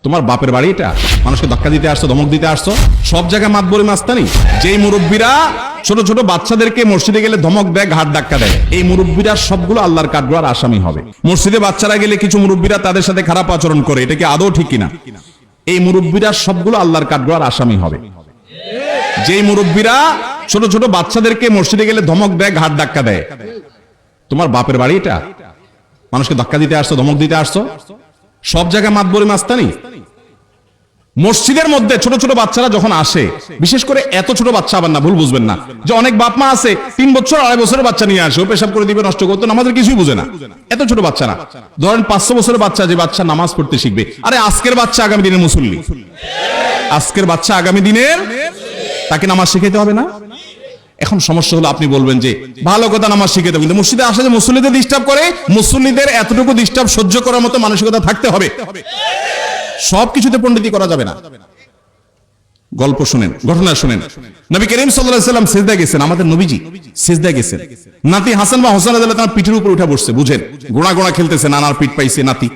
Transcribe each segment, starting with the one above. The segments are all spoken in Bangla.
তোমার বাপের বাড়ি এটা? মানুষকে ধাক্কা দিতে আসছো, ধমক দিতে আসছো, সব জায়গায় মাতবরি মাস্তানি। যেই মুরব্বীরা ছোট ছোট বাচ্চাদেরকে মসজিদে গেলে ধমক দেয়, ঘাট ধাক্কা দেয়, এই মুরব্বীরা সবগুলো আল্লাহর কাঠগড়ার আসামি হবে। মসজিদে বাচ্চারা গেলে কিছু মুরব্বীরা তাদের সাথে খারাপ আচরণ করে, এটা কি আদৌ ঠিক কিনা? এই মুরব্বীরা সবগুলো আল্লাহর কাঠগড়ার আসামি হবে। যেই মুরব্বীরা ছোট ছোট বাচ্চাদেরকে মসজিদে গেলে ধমক দেয়, ঘাট ধাক্কা দেয়, তোমার বাপের বাড়ি এটা? মানুষকে ধাক্কা দিতে আসছো, ধমক দিতে আসছো, সব জায়গায় মাতবরি মাস্তানি। মসজিদের মধ্যে ছোট ছোট বাচ্চারা যখন আসে, বিশেষ করে এত ছোট বাচ্চা আবার না, ভুল বুঝবেন না, যে অনেক বাপ মা আছে 3 বছর 2.5 বছরের বাচ্চা নিয়ে আসে, ও পেশাব করে দিবে, নষ্ট করতো, নামাজের কিছুই বুঝে না। এত ছোট বাচ্চা না, ধরেন 500 বছরের বাচ্চা, যে বাচ্চা নামাজ পড়তে শিখবে। আরে আজকের বাচ্চা আগামী দিনের মুসল্লি, আজকের বাচ্চা আগামী দিনের, তাকে নামাজ শিখাইতে হবে না? এখন সমস্যা হলো, আপনি বলবেন যে ভালো কথা, নামাজ শিখাইতে হবে, কিন্তু মসজিদে আসে যে মুসল্লিদের ডিস্টার্ব করে, মুসল্লিদের এতটুকু ডিস্টার্ব সহ্য করার মতো মানসিকতা থাকতে হবে। সবকিছুতে পণ্ডিতি করা যাবে না। গল্প শুনেন, ঘটনা শুনেন। নবী করিম সাল্লাল্লাহু আলাইহি ওয়াসাল্লাম সিজদায় গেছেন, আমাদের নবীজি সিজদায় গেছেন, নাতি হাসান বা হোসেন রাদিয়াল্লাহু তাআলা পিঠের উপর উঠে বসছে, বুঝেন, গোড়া গোড়া খেলতেছে, নানার পিঠ পাইছে নাতি।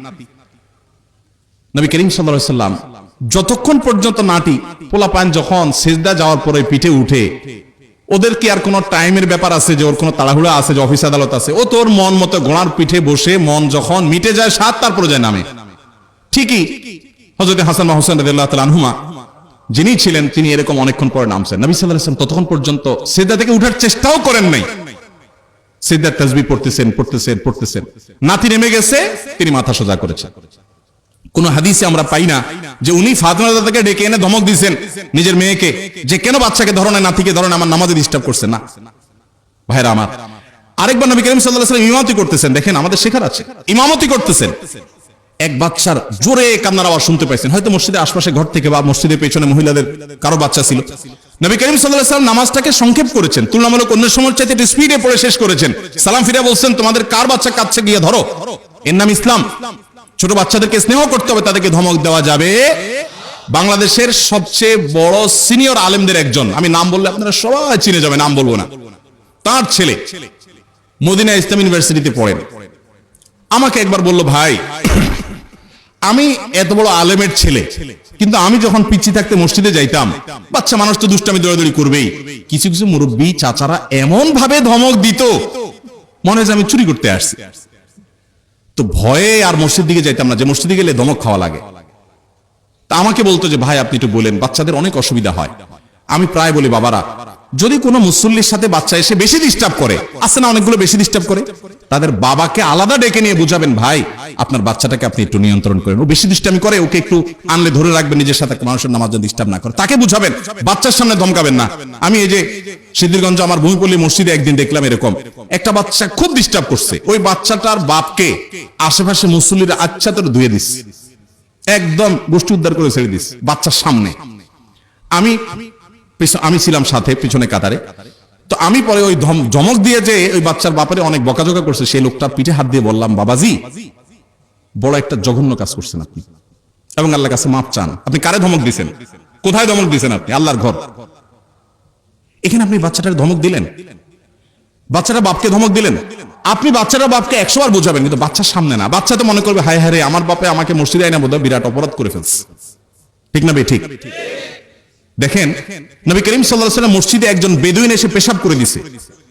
নবী করিম সাল্লাল্লাহু আলাইহি ওয়াসাল্লাম যতক্ষণ পর্যন্ত নাতি পোলাপান যখন সিজদা যাওয়ার পরে পিঠে উঠে, ওদের কি আর কোনো টাইমের ব্যাপার আছে যে ওর কোনো তাড়াহুড়া আছে যে অফিস আদালত আছে? ও তোর মন মতো গোড়ার পিঠে বসে, মন যখন মিটে যায় সাত, তারপরে যায় নামে। ঠিকই হযরত হাসান বা হোসেন রাদিয়াল্লাহু তাআলা আনহুমা যিনি ছিলেন, তিনি এরকম অনেকক্ষণ পরে নামছেন। নবী সাল্লাল্লাহু আলাইহি ওয়াসাল্লাম ততক্ষণ পর্যন্ত সিজদা থেকে উঠার চেষ্টাও করেন নাই। সিজদার তাসবিহ পড়তেছেন পড়তেছেন পড়তেছেন, নাতি নেমে গেছে, তিনি মাথা সোজা করেছেন। কোন হাদিসে আমরা পাই না যে উনি ফাতিমা রাদিয়াল্লাহু ডেকে এনে ধমক দিয়েছেন নিজের মেয়েকে, যে কেন বাচ্চাকে ধরো না, নাতিকে ধরো না, আমার নামাজে ডিস্টার্ব করছে না। ভাইরা আমার, আরেকবার নবী করিম সাল্লাল্লাহু আলাইহি ওয়াসাল্লাম ইমামতি করতেছেন, দেখেন আমাদের শেখার আছে, ইমামতি করতেছেন, এক বাচ্চার জোরে কান্নার আওয়াজ শুনতে পাইছেন, হয়তো মসজিদের আশপাশে ঘর থেকে বা মসজিদের পেছনে মহিলাদের কারো বাচ্চা ছিল। নবী করিম সাল্লাল্লাহু আলাইহি ওয়াসাল্লাম নামাজটাকে সংক্ষেপ করেছেন, তুলনামূলক অন্য সময়ের চাইতে একটু স্পিডে পড়ে শেষ করেছেন। সালাম ফিরে বলছেন, তোমাদের কার বাচ্চা কাঁদছে গিয়ে ধরো, এর নাম ইসলাম। ছোট বাচ্চাদেরকে স্নেহ করতে হবে, তাদেরকে ধমক দেওয়া যাবে। বাংলাদেশের সবচেয়ে বড় সিনিয়র আলেমদের একজন, আমি নাম বললে আপনারা সবাই চিনে যাবে, নাম বলবো না, তার ছেলে মদিনা ইসলাম ইউনিভার্সিটিতে পড়েন। আমাকে একবার বলল, ভাই আমি এত বড় আলেমের ছেলে, কিন্তু আমি যখন পিচ্ছি থাকতে মসজিদে যাইতাম, বাচ্চা মানুষ তো দুষ্টামি দৌড়াদৌড়ি করবেই, কিছু কিছু মুরব্বী চাচারা এমন ভাবে ধমক দিত, মনে হয় আমি চুরি করতে আসছি। তো ভয়ে আর মসজিদ দিকে যাইতাম না, যে মসজিদে গেলে ধমক খাওয়া লাগে। তা আমাকে বলতো যে ভাই আপনি একটু বলেন, বাচ্চাদের অনেক অসুবিধা হয়। আমি প্রায় বলি, বাবারা যদি কোনো মুসল্লির সাথে বাচ্চা এসে বেশি ডিস্টার্ব করে, আছে না অনেকগুলো বেশি ডিস্টার্ব করে, তাদের বাবাকে আলাদা ডেকে নিয়ে বুঝাবেন, ভাই আপনার বাচ্চাটাকে আপনি একটু নিয়ন্ত্রণ করেন, ও বেশি ডিস্টার্ব করে, ওকে একটু আনলে ধরে রাখবেন নিজের সাথে, মানুষের নামাজ যেন ডিস্টার্ব না করে, তাকে বুঝাবেন, বাচ্চার সামনে ধমকাবেন না। আমি এই যে সিদ্ধিরগঞ্জ আমার ভূমিপল্লী মসজিদে একদিন দেখলাম এরকম একটা বাচ্চা খুব ডিস্টার্ব করছে, ওই বাচ্চাটার বাপকে আশেপাশে মুসল্লিরা আচ্ছা তোর ধুয়ে দিস, একদম গোষ্ঠী উদ্ধার করে ছেড়ে দিস বাচ্চার সামনে। আমি ছিলাম সাথে পিছনে কাতারে, তো আমি পরে ওই ধমক দিয়ে যে ওই বাচ্চার বাপারে অনেক বকাঝকা করছে, সেই লোকটার পিঠে হাত দিয়ে বললাম, বাবাজি বড় একটা জঘন্য কাজ করছেন আপনি, এবং আল্লাহর কাছে মাপ চান। আপনি কারে ধমক দিয়েছেন? কোথায় ধমক দিয়েছেন? আপনি আল্লাহর ঘর, এখানে আপনি বাচ্চাটার ধমক দিলেন, বাচ্চাটা বাপকে ধমক দিলেন। আপনি বাচ্চাটা বাপকে 100 বার বোঝাবেন, কিন্তু বাচ্চার সামনে না। বাচ্চা তো মনে করবে, হায় হায় রে, আমার বাপে আমাকে মসজিদে আইনা বোধহয় বিরাট অপরাধ করে ফেলছে। ঠিক না ভাই? ঠিক। দেখেন নবী করিম সাল্লাল্লাহু আলাইহি ওয়াসাল্লাম মসজিদে একজন বেদুইন এসে পেশাব করে দিছে,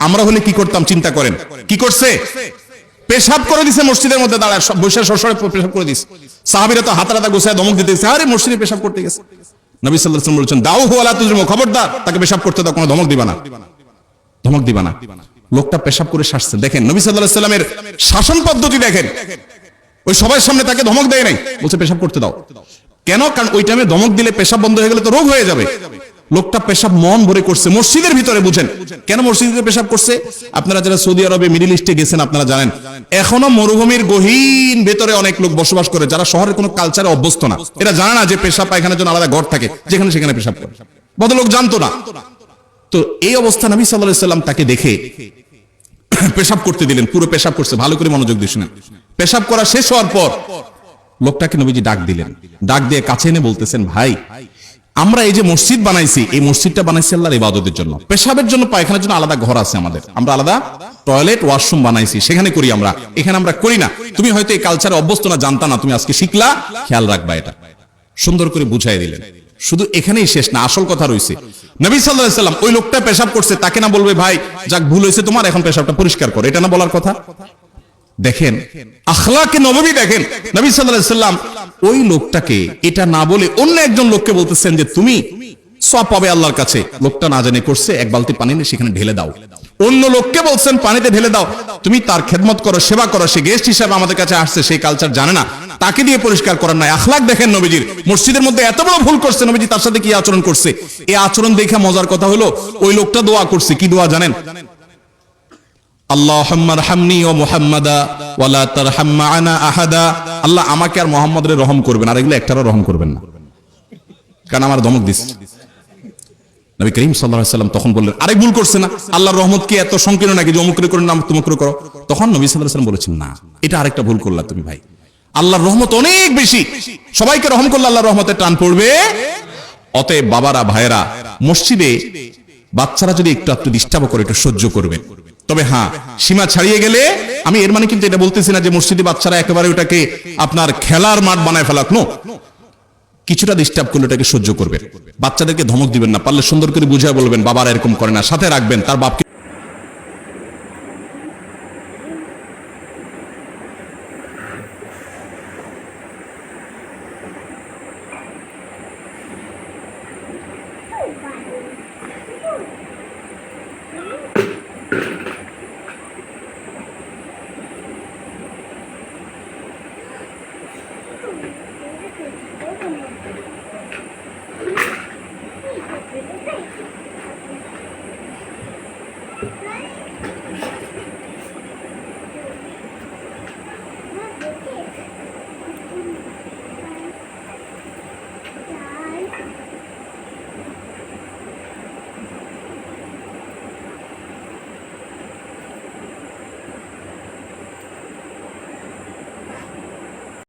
আমরা হলে কি করতাম চিন্তা করেন? কি করছে? পেশাব করে দিছে, মসজিদের মধ্যে দাঁড়ায় বসে সরসরে পেশাব করে দিছে। সাহাবীরা তো হাতারাতা গোছায় ধমক দিতেছে, আরে মসজিদে পেশাব করতে গেছে। নবী সাল্লাল্লাহু আলাইহি ওয়াসাল্লাম বলেছেন, দাও হু আলা তুজরিমু, খবরদার তাকে পেশাব করতে দাও, কোনো ধমক দিবা না, ধমক দিবা না। লোকটা পেশাব করে শাসছে। দেখেন নবী সাল্লাল্লাহু আলাইহি ওয়াসাল্লামের শাসন পদ্ধতি দেখেন, ওই সবার সামনে তাকে ধমক দেয় নাই, বলছে পেশাব করতে দাও। কেন? কারণ ওই টাইমে ধমক দিলে পেশাব বন্ধ হয়ে গেলে তো রোগ হয়ে যাবে। লোকটা পেশাব মন ভরে করছে মসজিদের ভিতরে। বুঝেন কেন মসজিদে পেশাব করছে? আপনারা যারা সৌদি আরবে মিডল ইস্টে গেছেন আপনারা জানেন, এখনো মরুভূমির গহীন ভেতরে অনেক লোক বসবাস করে যারা শহরের কোনো কালচারে অভ্যস্ত না। এরা জানে না যে পেশাব পায়খানার জন্য আলাদা ঘর থাকে, যেখানে সেখানে পেশাব করে। ভদ্রলোক জানতো না। তো এই অবস্থা নবী সাল্লাল্লাহু আলাইহি ওয়াসাল্লাম তাকে দেখে পেশাব করতে দিলেন, পুরো পেশাব করছে। ভালো করে মনোযোগ দিয়ে শুনেন। পেশাব করা শেষ হওয়ার পর লোকটাকে নবীজি ডাক দিলেন, ডাক দিয়ে কাছে এনে বলতেছেন, ভাই আমরা এই যে মসজিদ বানাইছি, এই মসজিদটা বানাইছি আল্লাহর ইবাদতের জন্য। পেশাবের জন্য পায়খানার জন্য আলাদা ঘর আছে আমাদের, আমরা আলাদা টয়লেট ওয়াশরুম বানাইছি, সেখানে করি আমরা, এখানে আমরা করি না। তুমি হয়তো এই কালচারে অভ্যস্ত না, জানতা না, তুমি আজকে শিখলা, খেয়াল রাখবা এটা। সুন্দর করে বুঝাই দিলেন। শুধু এখানেই শেষ না, আসল কথা রয়েছে। নবী সাল্লাল্লাহু আলাইহি সাল্লাম ওই লোকটা পেশাব করছে, তাকে না বলবে ভাই যাক ভুল হয়েছে তোমার, এখন পেশাবটা পরিষ্কার করো, এটা না বলার কথা। দেখেন আখলাকে নববী, দেখেন নবী সাল্লাল্লাহু আলাইহি সাল্লাম ওই লোকটাকে এটা না বলে অন্য একজন লোককে বলতেছেন যে তুমি সওয়াব পাবে আল্লাহর কাছে। লোকটা না জানে করছে, এক বালতি পানি নিয়ে সেখানে ঢেলে দাও। অন্য লোককে বলছেন পানিতে ঢেলে দাও, তুমি তার খেদমত করো, সেবা করো, সে গেস্ট হিসেবে আমাদের কাছে আসছে, সেই কালচার জানে না, তাকে দিয়ে পরিষ্কার করার নাই। আখলাক দেখেন নবীজির। মসজিদের মধ্যে এত বড় ভুল করছে নবীজি, তার সাথে কি আচরণ করছে। এই আচরণ দেখে মজার কথা হলো ওই লোকটা দোয়া করছে, কি দোয়া জানেন? আল্লাহুম্মা আরহামনি ওয়া মুহাম্মাদা ওয়া লা তারহাম মা'ানা আহাদা। আল্লাহ আমাকে আর মুহাম্মাদের রহম করবেন, আর এগুলো একটারও রহম করবেন না, কারণ আমার ধমক দিচ্ছে। নবী করিম সাল্লাল্লাহু আলাইহি সাল্লাম তখন বললেন আরেক ভুল করছে না, আল্লাহর রহমত কি এত সংকীর্ণ নাকি যে অমুক করে করে নাম তুমুক করে করো? তখন নবী সাল্লাল্লাহু আলাইহি সাল্লাম বলেছেন না, এটা আরেকটা ভুল করলা তুমি ভাই, আল্লাহর রহমত অনেক বেশি, সবাইকে রহম করলে আল্লাহর রহমতের টান পড়বে। অতএব বাবারা, ভাইয়েরা, মসজিদে বাচ্চারা যদি একটু ডিস্টার্ব করে একটু সহ্য করবেন। তবে হ্যাঁ, সীমা ছাড়িয়ে গেলে, আমি এর মানে কিন্তু এটা বলতেছি না যে মসজিদে বাচ্চারা একেবারে ওটাকে আপনার খেলার মাঠ বানায় ফেলাক, নো, কিছুটা ডিস্টার্ব করলে ওটাকে সহ্য করবেন। বাচ্চাদেরকে ধমক দিবেন না, পারলে সুন্দর করে বুঝায় বলবেন বাবারা এরকম করে না, সাথে রাখবেন তার বাপকে